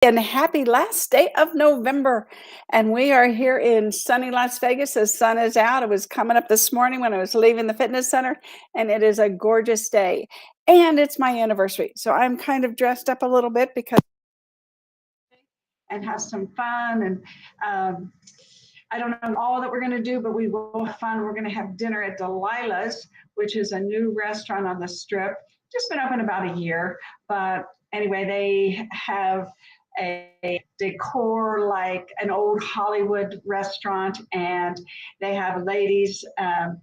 And happy last day of November. And we are here in sunny Las Vegas. The sun is out. It was coming up this morning when I was leaving the fitness center, and it is a gorgeous day. And it's my anniversary. So I'm kind of dressed up a little bit because and have some fun. And I don't know all that we're going to do, but we will have fun. We're going to have dinner at Delilah's, which is a new restaurant on the Strip. Just been open about a year, but anyway, they have a decor like an old Hollywood restaurant, and they have ladies and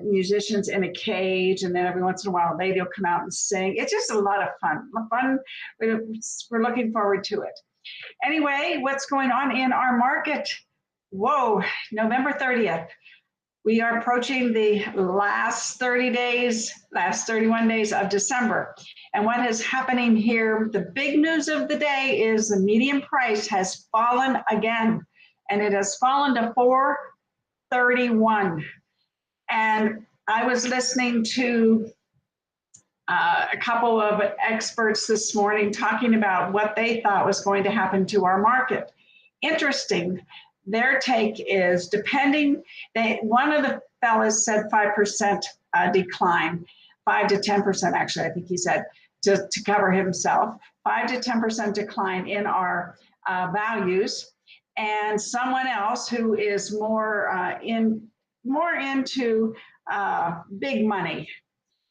musicians in a cage, and then every once in a while a lady will come out and sing. It's just a lot of fun. We're looking forward to it. Anyway, what's going on in our market? Whoa, November 30th. We are approaching the last 31 days of December. And what is happening here, the big news of the day is the median price has fallen again, and it has fallen to $431. And I was listening to a couple of experts this morning talking about what they thought was going to happen to our market. Interesting. Their take is one of the fellas said 5% decline, 5 to 10% actually, I think he said, to cover himself, 5 to 10% decline in our values. And someone else who is more into big money,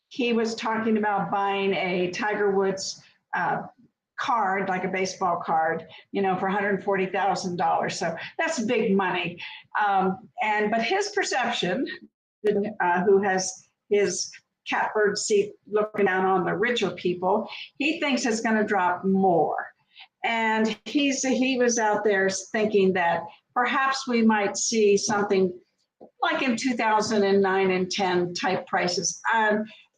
he was talking about buying a Tiger Woods card, like a baseball card, for $140,000. So that's big money. But his perception, who has his catbird seat looking down on the richer people, he thinks it's going to drop more. And he was out there thinking that perhaps we might see something like in 2009 and 10 type prices.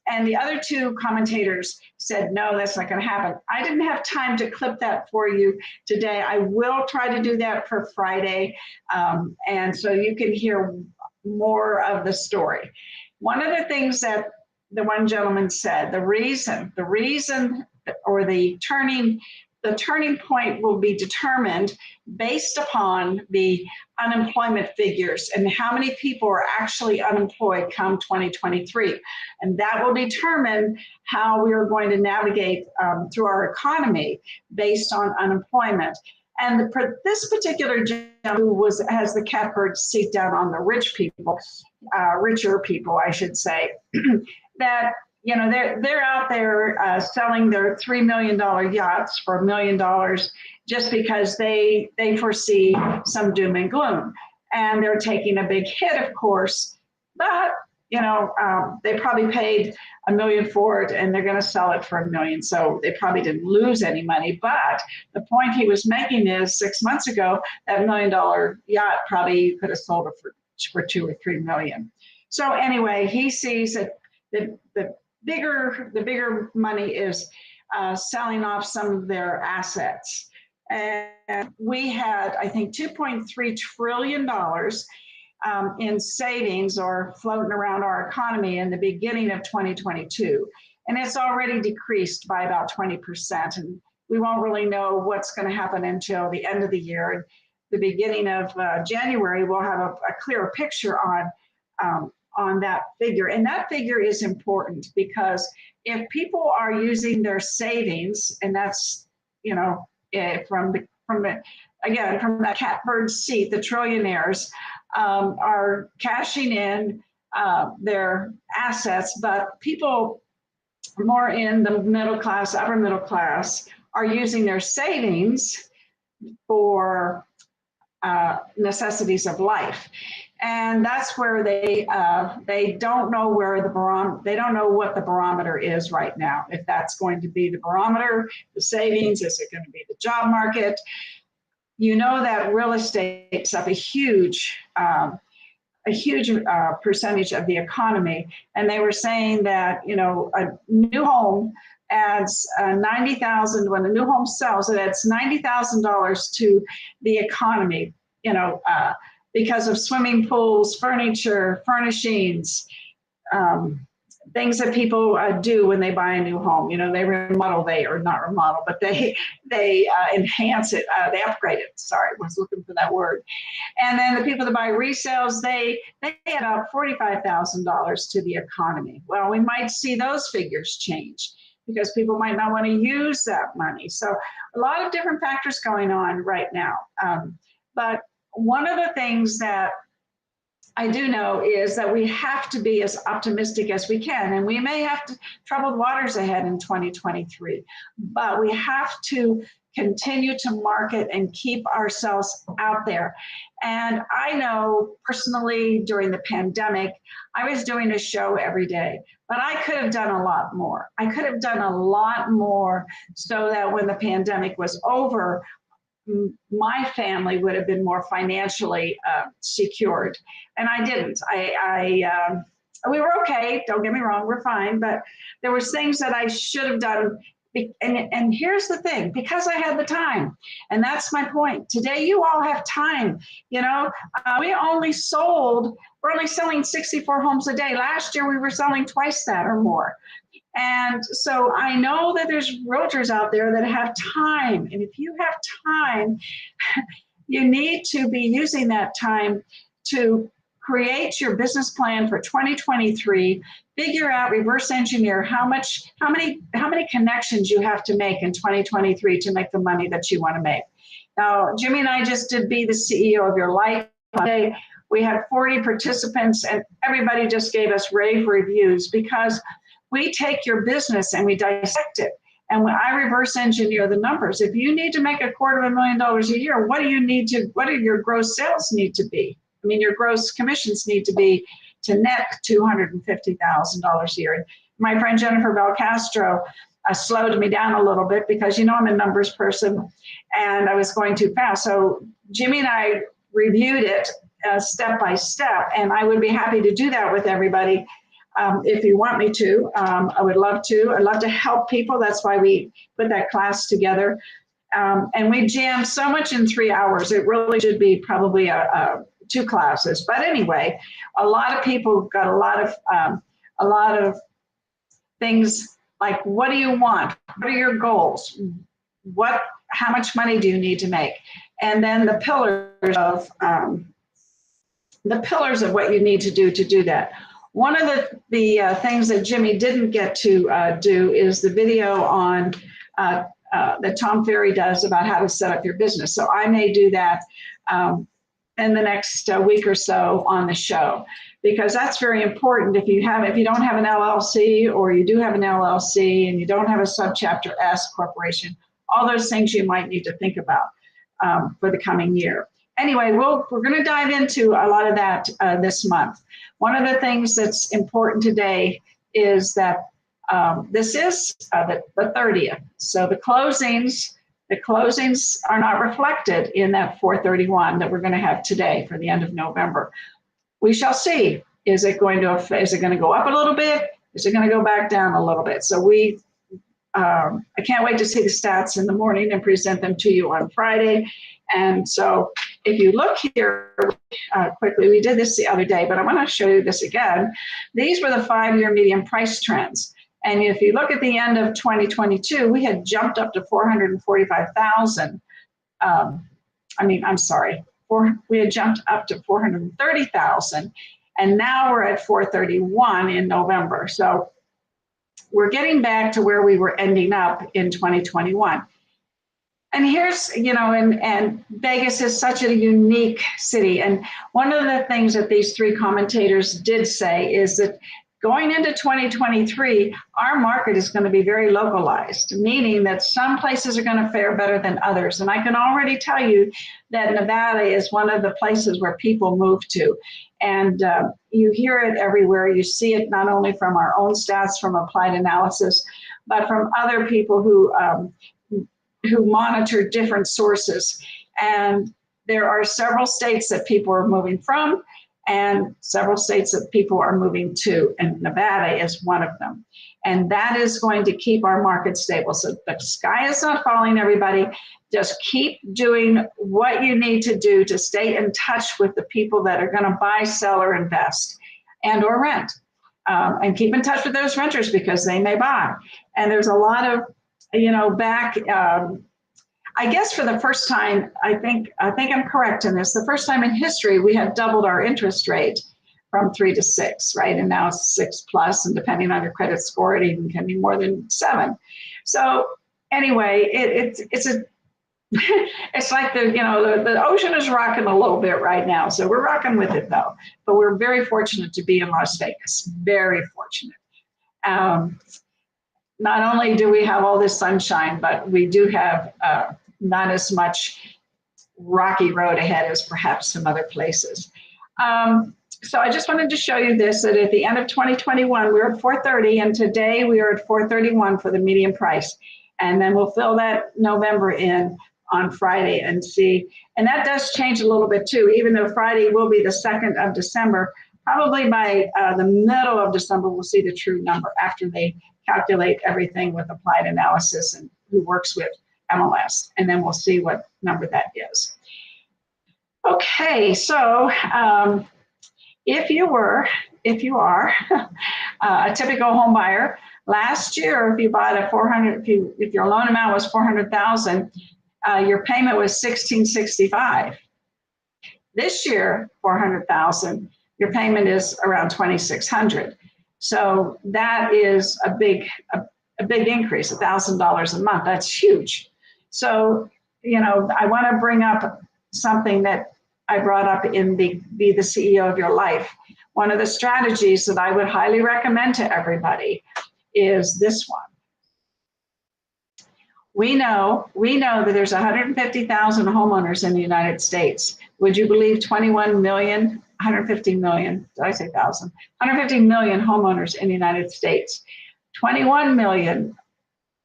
And the other two commentators said, no, that's not going to happen. I didn't have time to clip that for you today. I will try to do that for Friday. And so you can hear more of the story. One of the things that the one gentleman said, the reason or the turning point will be determined based upon the unemployment figures and how many people are actually unemployed come 2023. And that will determine how we are going to navigate through our economy based on unemployment. And this particular gentleman who has the catbird seat down on the richer people, I should say, that they're out there selling their $3 million yachts for $1 million just because they foresee some doom and gloom. And they're taking a big hit, of course, but they probably paid $1 million for it, and they're going to sell it for $1 million. So they probably didn't lose any money. But the point he was making is 6 months ago, that $1 million yacht probably could have sold it for $2 or $3 million. So anyway, he sees that the bigger money is selling off some of their assets. And we had, I think, $2.3 trillion in savings or floating around our economy in the beginning of 2022. And it's already decreased by about 20%. And we won't really know what's going to happen until the end of the year. And the beginning of January, we'll have a clearer picture on that figure. And that figure is important because if people are using their savings, and that's, from that catbird seat, the trillionaires are cashing in their assets, but people more in the middle class, upper middle class, are using their savings for necessities of life. And that's where they don't know they don't know what the barometer is right now. If that's going to be the barometer, the savings, is it going to be the job market? That real estate takes up a huge percentage of the economy. And they were saying that, a new home adds $90,000. When a new home sells, it adds $90,000 to the economy, because of swimming pools, furniture, furnishings, things that people do when they buy a new home. You know, they remodel, or not remodel, but they enhance it, they upgrade it. Sorry, I was looking for that word. And then the people that buy resales, they add about $45,000 to the economy. Well, we might see those figures change because people might not want to use that money. So a lot of different factors going on right now. But one of the things that I do know is that we have to be as optimistic as we can, and we may have troubled waters ahead in 2023, but we have to continue to market and keep ourselves out there. And I know personally during the pandemic, I was doing a show every day, but I could have done a lot more. I could have done a lot more so that when the pandemic was over, my family would have been more financially secured, and I didn't. We were okay, don't get me wrong, we're fine, but there was things that I should have done. And here's the thing, because I had the time, and that's my point. Today, you all have time. You know, we're only selling 64 homes a day. Last year, we were selling twice that or more. And so I know that there's realtors out there that have time. And if you have time, you need to be using that time to create your business plan for 2023, figure out, reverse engineer how many connections you have to make in 2023 to make the money that you want to make. Now, Jimmy and I just did Be the CEO of Your Life today. We had 40 participants, and everybody just gave us rave reviews because we take your business and we dissect it. And when I reverse engineer the numbers, if you need to make $250,000 a year, what do your gross sales need to be? I mean, your gross commissions need to be to net $250,000 a year. And my friend Jennifer Belcastro slowed me down a little bit because, you know, I'm a numbers person and I was going too fast. So Jimmy and I reviewed it step by step, and I would be happy to do that with everybody. If you want me to, I would love to. I'd love to help people. That's why we put that class together. And we jammed so much in 3 hours. It really should be probably 2 classes. But anyway, a lot of people got a lot of things like, what do you want? What are your goals? How much money do you need to make? And then the pillars of what you need to do that. One of the things that Jimmy didn't get to do is the video on that Tom Ferry does about how to set up your business. So I may do that in the next week or so on the show, because that's very important. If you don't have an LLC, or you do have an LLC and you don't have a subchapter S corporation, all those things you might need to think about for the coming year. Anyway, we're going to dive into a lot of that this month. One of the things that's important today is that this is the 30th. So the closings are not reflected in that 431 that we're going to have today for the end of November. We shall see. Is it going to go up a little bit? Is it going to go back down a little bit? So I can't wait to see the stats in the morning and present them to you on Friday. And so if you look here quickly, we did this the other day, but I want to show you this again. These were the 5-year median price trends. And if you look at the end of 2022, we had jumped up to 445,000. We had jumped up to 430,000. And now we're at 431 in November. So we're getting back to where we were ending up in 2021. And here's, and Vegas is such a unique city. And one of the things that these 3 commentators did say is that going into 2023, our market is going to be very localized, meaning that some places are going to fare better than others. And I can already tell you that Nevada is one of the places where people move to. And you hear it everywhere. You see it not only from our own stats from Applied Analysis, but from other people who monitor different sources. And there are several states that people are moving from, and several states that people are moving to, and Nevada is one of them. And that is going to keep our market stable. So the sky is not falling, everybody. Just keep doing what you need to do to stay in touch with the people that are going to buy, sell, or invest, and or rent. And keep in touch with those renters because they may buy. And there's a lot of, back, I guess for the first time, I think I'm correct in this, the first time in history, we have doubled our interest rate from 3 to 6, right? And now it's 6+, and depending on your credit score, it even can be more than 7. So anyway, it's like the ocean is rocking a little bit right now. So we're rocking with it though. But we're very fortunate to be in Las Vegas. Very fortunate. Not only do we have all this sunshine, but we do have not as much rocky road ahead as perhaps some other places. So I just wanted to show you this, that at the end of 2021, we were at 430, and today we are at 431 for the median price. And then we'll fill that November in on Friday and see. And that does change a little bit too, even though Friday will be the 2nd of December. Probably by the middle of December, we'll see the true number after they calculate everything with applied analysis and who works with MLS. And then we'll see what number that is. Okay, so if you are a typical home buyer, last year, if you bought a 400, if your loan amount was 400,000, your payment was $1,665. This year, 400,000, your payment is around $2,600. So that is a big increase, $1,000 a month. That's huge. So, I want to bring up something that I brought up in Be the CEO of Your Life. One of the strategies that I would highly recommend to everybody is this one. We know that there's 150,000 homeowners in the United States. Would you believe 21 million, 150 million, did I say 1,000? 150 million homeowners in the United States. 21 million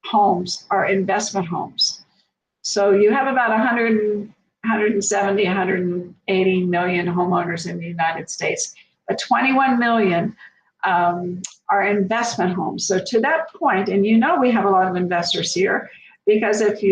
homes are investment homes. So you have about 170, 180 million homeowners in the United States, but 21 million are investment homes. So to that point, and we have a lot of investors here, because if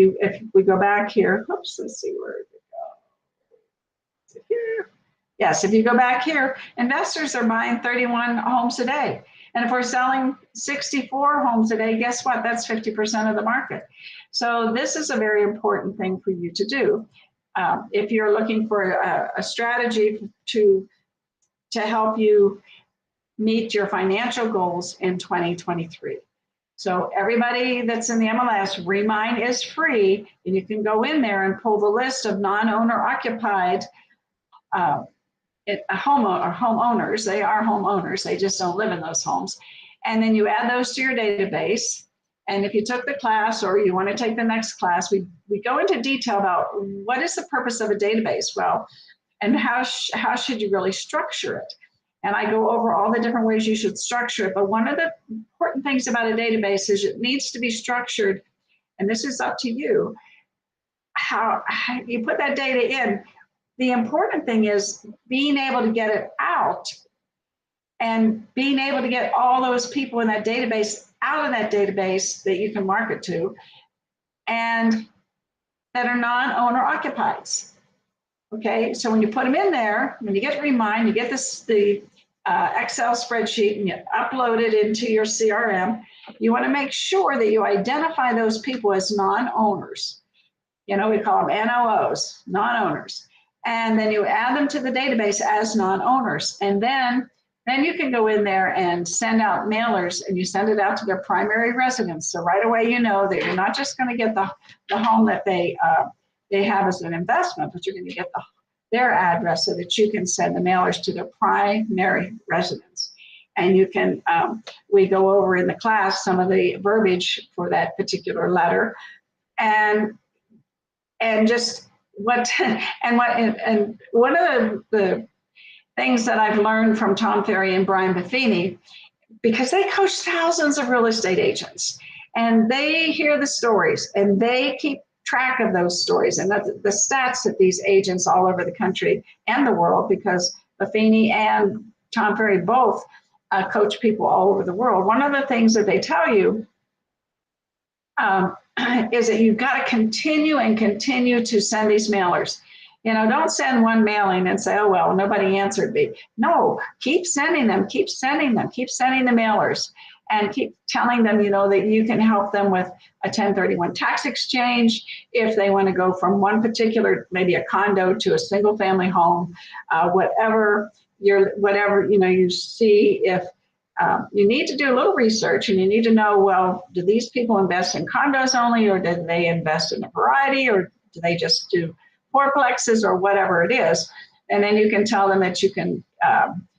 we go back here, oops, let's see where it goes. Is it here? Yes, if you go back here, investors are buying 31 homes a day. And if we're selling 64 homes a day, guess what? That's 50% of the market. So this is a very important thing for you to do. If you're looking for a strategy to help you meet your financial goals in 2023. So everybody that's in the MLS, Remine is free, and you can go in there and pull the list of non-owner occupied homeowners. They are homeowners, they just don't live in those homes. And then you add those to your database. And if you took the class or you want to take the next class, we go into detail about what is the purpose of a database, well, and how should you really structure it. And I go over all the different ways you should structure it. But one of the important things about a database is it needs to be structured, and this is up to you, how you put that data in. The important thing is being able to get it out and being able to get all those people in that database out of that database that you can market to and that are non-owner occupieds. Okay, so when you put them in there, when you get Remine, you get the Excel spreadsheet and you upload it into your CRM, you want to make sure that you identify those people as non-owners. We call them NOOs, non-owners. And then you add them to the database as non-owners. And then you can go in there and send out mailers, and you send it out to their primary residence. So right away, you know that you're not just going to get the home that they have as an investment, but you're going to get their address so that you can send the mailers to their primary residence. And you can, we go over in the class some of the verbiage for that particular letter, and just one of the things that I've learned from Tom Ferry and Brian Buffini, because they coach thousands of real estate agents, and they hear the stories and they keep track of those stories and the stats that these agents all over the country and the world, because Buffini and Tom Ferry both coach people all over the world. One of the things that they tell you is that you've got to continue to send these mailers. Don't send one mailing and say, oh, well, nobody answered me. No, keep sending them, keep sending them, keep sending the mailers, and keep telling them, that you can help them with a 1031 tax exchange if they want to go from one particular, maybe a condo to a single family home, whatever you see. If you need to do a little research and you need to know, well, do these people invest in condos only, or do they invest in a variety, or do they just do fourplexes or whatever it is? And then you can tell them that you can,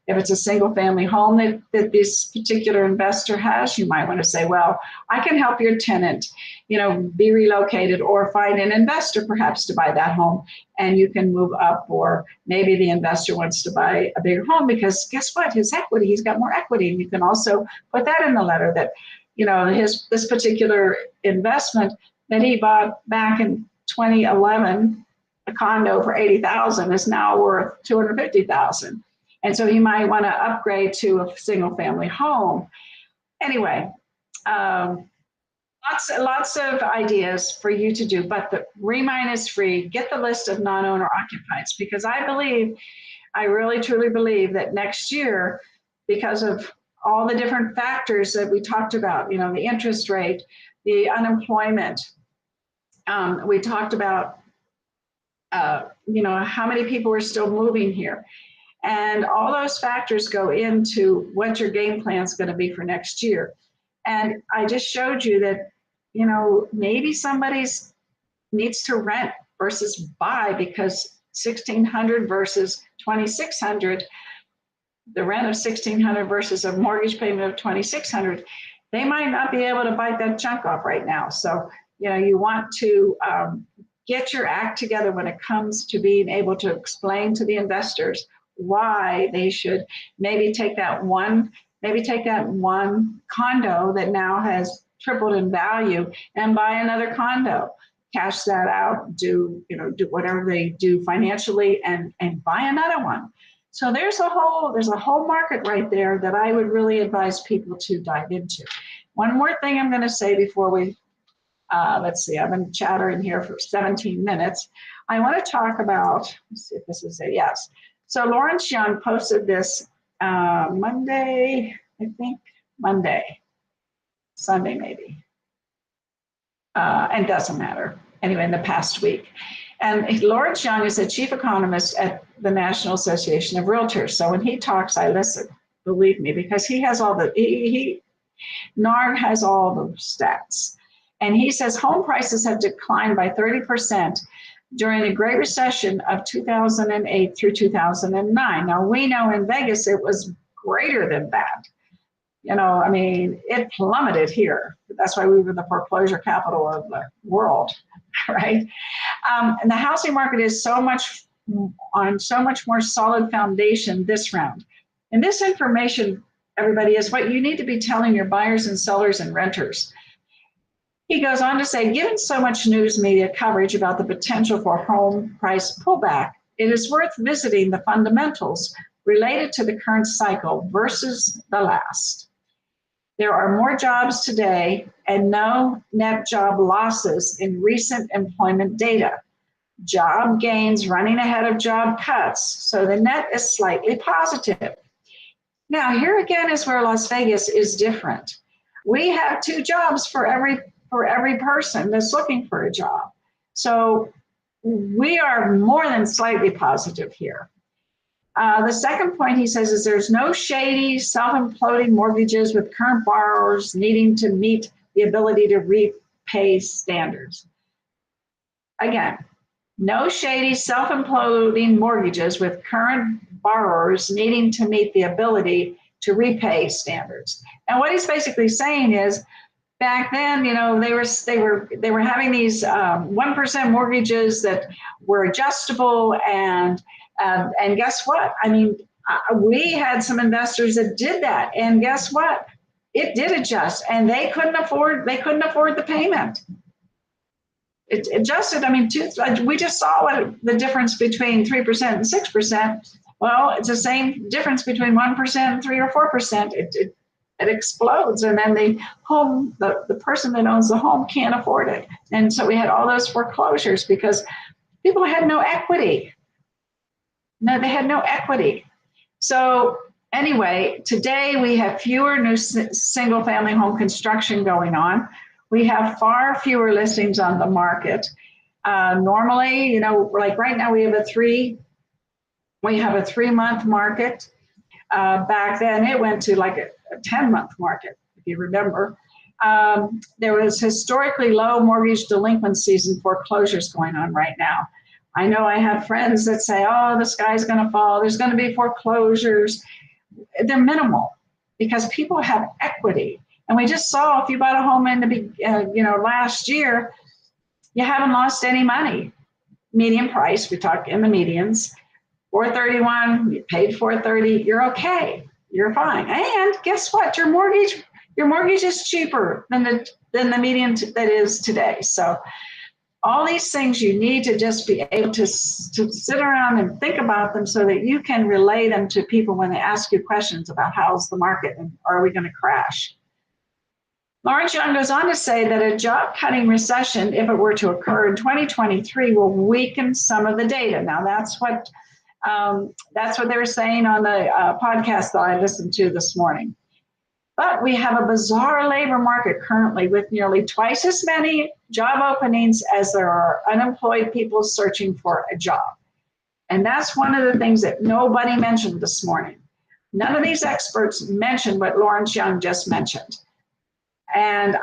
if it's a single family home that this particular investor has, you might want to say, well, I can help your tenant, be relocated, or find an investor perhaps to buy that home, and you can move up. Or maybe the investor wants to buy a bigger home because guess what? His equity, he's got more equity. And you can also put that in the letter that, this particular investment that he bought back in 2011, a condo for $80,000 is now worth $250,000. And so he might want to upgrade to a single family home. Anyway, lots of ideas for you to do, but the Remine is free. Get the list of non-owner occupieds, because I really truly believe that next year, because of all the different factors that we talked about, the interest rate, the unemployment, we talked about, how many people are still moving here. And all those factors go into what your game plan is going to be for next year. And I just showed you that, maybe somebody needs to rent versus buy, because $1,600 versus $2,600, the rent of $1,600 versus a mortgage payment of $2,600, they might not be able to bite that chunk off right now. So, you want to get your act together when it comes to being able to explain to the investors why they should maybe take that one condo that now has tripled in value and buy another condo, cash that out, do whatever they do financially, and buy another one. So there's a whole market right there that I would really advise people to dive into. One more thing I'm going to say before we let's see, I've been chattering here for 17 minutes. I want to talk about, let's see if this is a yes. So Lawrence Young posted this Monday, Sunday maybe, and doesn't matter. Anyway, in the past week. And Lawrence Young is the chief economist at the National Association of Realtors. So when he talks, I listen, believe me, because he has all the, NARG has all the stats. And he says home prices have declined by 30% during the Great Recession of 2008 through 2009. Now, we know in Vegas it was greater than that. It plummeted here. That's why we were the foreclosure capital of the world, right? And the housing market is on so much more solid foundation this round. And this information, everybody, is what you need to be telling your buyers and sellers and renters. He goes on to say, given so much news media coverage about the potential for home price pullback, it is worth visiting the fundamentals related to the current cycle versus the last. There are more jobs today and no net job losses in recent employment data. Job gains running ahead of job cuts, so the net is slightly positive. Now, here again is where Las Vegas is different. We have 2 jobs for every person that's looking for a job. So we are more than slightly positive here. The second point he says is there's no shady, self-imploding mortgages with current borrowers needing to meet the ability to repay standards. Again, no shady, self-imploding mortgages with current borrowers needing to meet the ability to repay standards. And what he's basically saying is, back then, they were having these 1% mortgages that were adjustable, and guess what? We had some investors that did that, and guess what? It did adjust, and they couldn't afford the payment. It adjusted. We just saw what the difference between 3% and 6%. Well, it's the same difference between 1% and 3 or 4%. It explodes, and then the person that owns the home can't afford it. And so we had all those foreclosures because people had no equity. No, they had no equity. So anyway, today we have fewer new single family home construction going on. We have far fewer listings on the market. Normally, you know, like right now we have a 3-month market. Back then it went to like a 10-month market, if you remember. There was historically low mortgage delinquencies and foreclosures going on right now. I know I have friends that say, oh, the sky's going to fall, there's going to be foreclosures. They're minimal because people have equity. And we just saw, if you bought a home in the last year, you haven't lost any money. Median price, we talk in the medians, $431, you paid $430, you're okay, you're fine. And guess what? Your mortgage is cheaper than the median that is today. So all these things you need to just be able to sit around and think about them so that you can relay them to people when they ask you questions about how's the market and are we going to crash. Lawrence Young goes on to say that a job-cutting recession, if it were to occur in 2023, will weaken some of the data. Now, that's what they were saying on the podcast that I listened to this morning. But we have a bizarre labor market currently with nearly twice as many job openings as there are unemployed people searching for a job. And that's one of the things that nobody mentioned this morning. None of these experts mentioned what Lawrence Young just mentioned. And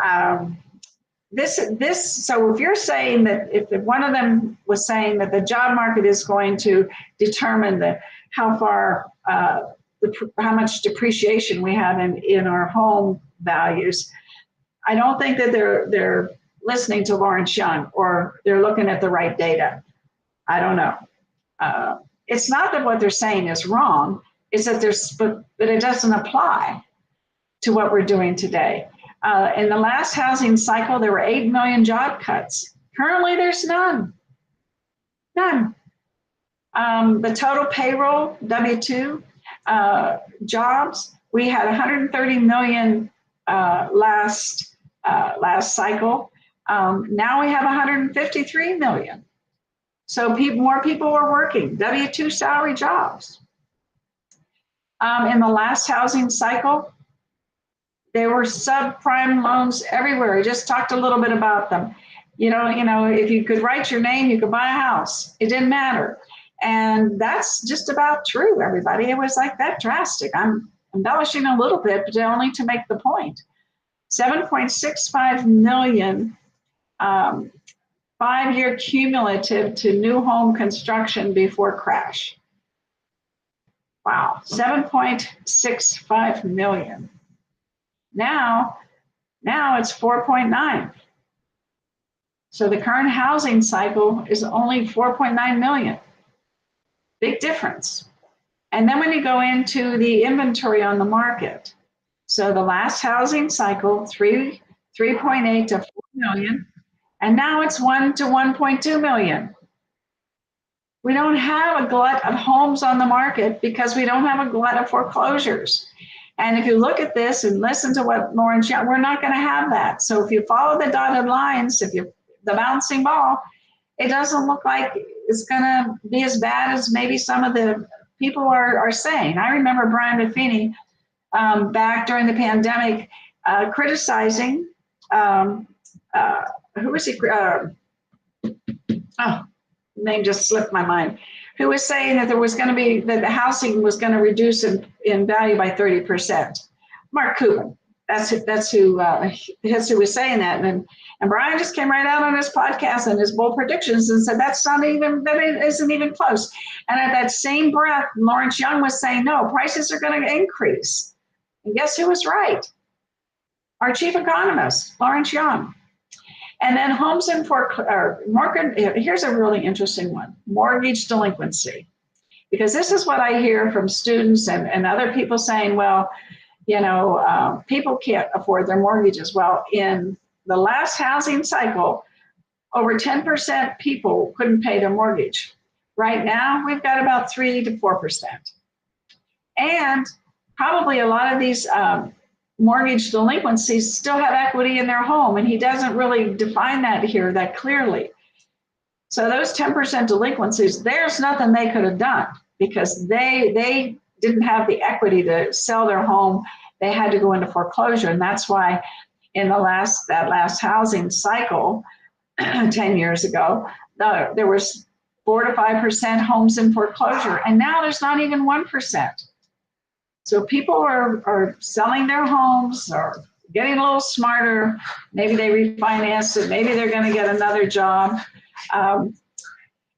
so if you're saying that, if one of them was saying that the job market is going to determine how much depreciation we have in our home values, I don't think that they're listening to Lawrence Young or they're looking at the right data. I don't know. It's not that what they're saying is wrong. It's that but it doesn't apply to what we're doing today. In the last housing cycle, there were 8 million job cuts. Currently, there's none. None. The total payroll, W-2 jobs, we had 130 million last cycle. Now we have 153 million. So more people are working, W-2 salary jobs. In the last housing cycle, there were subprime loans everywhere. I just talked a little bit about them. You know, if you could write your name, you could buy a house. It didn't matter. And that's just about true, everybody. It was like that drastic. I'm embellishing a little bit, but only to make the point. 7.65 million 5-year cumulative to new home construction before crash. Wow, 7.65 million. Now it's 4.9. So the current housing cycle is only 4.9 million. Big difference. And then when you go into the inventory on the market, so the last housing cycle, 3.8 to 4 million, and now it's 1 to 1.2 million. We don't have a glut of homes on the market because we don't have a glut of foreclosures. And if you look at this and listen to what Lawrence Young, we're not going to have that. So if you follow the dotted lines, the bouncing ball, it doesn't look like it's going to be as bad as maybe some of the people are saying. I remember Brian Buffini back during the pandemic criticizing, who was he? Name just slipped my mind. Who was saying that that the housing was going to reduce in value by 30%. Mark Cuban. That's who was saying that. And Brian just came right out on his podcast and his bold predictions and said that isn't even close. And at that same breath, Lawrence Young was saying, no, prices are going to increase. And guess who was right? Our chief economist, Lawrence Young. And then homes in here's a really interesting one, mortgage delinquency. Because this is what I hear from students and other people saying, well, people can't afford their mortgages. Well, in the last housing cycle, over 10% people couldn't pay their mortgage. Right now, we've got about 3 to 4%. And probably a lot of these mortgage delinquencies still have equity in their home, and he doesn't really define that here that clearly. So those 10% delinquencies, there's nothing they could have done. because they didn't have the equity to sell their home. They had to go into foreclosure. And that's why in that last housing cycle, 10 years ago, there was 4 to 5% homes in foreclosure. And now there's not even 1%. So people are selling their homes or getting a little smarter. Maybe they refinance it. Maybe they're going to get another job. And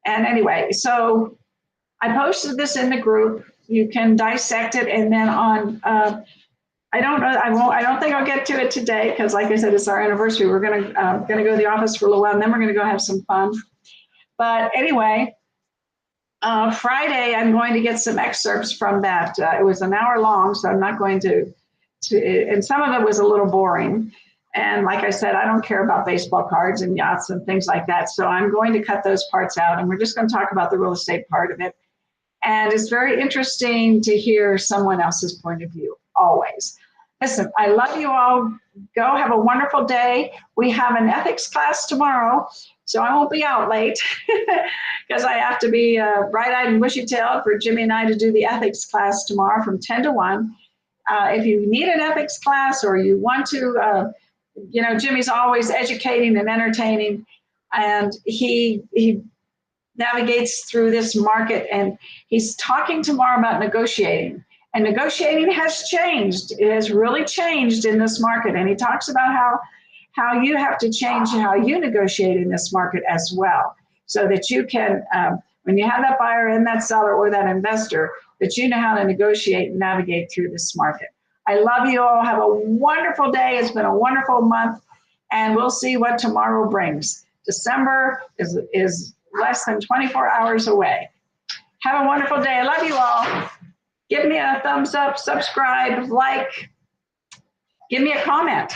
anyway, so I posted this in the group. You can dissect it, and then on. I don't know. I don't think I'll get to it today because, like I said, it's our anniversary. We're gonna go to the office for a little while, and then we're gonna go have some fun. But anyway, Friday I'm going to get some excerpts from that. It was an hour long, so I'm not going to. And some of it was a little boring. And like I said, I don't care about baseball cards and yachts and things like that. So I'm going to cut those parts out, and we're just going to talk about the real estate part of it. And it's very interesting to hear someone else's point of view, always. Listen, I love you all. Go have a wonderful day. We have an ethics class tomorrow, so I won't be out late because I have to be bright-eyed and bushy-tailed for Jimmy and I to do the ethics class tomorrow from 10 to 1. If you need an ethics class or you want to, Jimmy's always educating and entertaining, and he navigates through this market, and he's talking tomorrow about negotiating. And negotiating has changed. It has really changed in this market. And he talks about how you have to change how you negotiate in this market as well, so that you can, when you have that buyer and that seller or that investor, that you know how to negotiate and navigate through this market. I love you all. Have a wonderful day. It's been a wonderful month, and we'll see what tomorrow brings. December is less than 24 hours away. Have a wonderful day. I love you all. Give me a thumbs up, subscribe, like, give me a comment.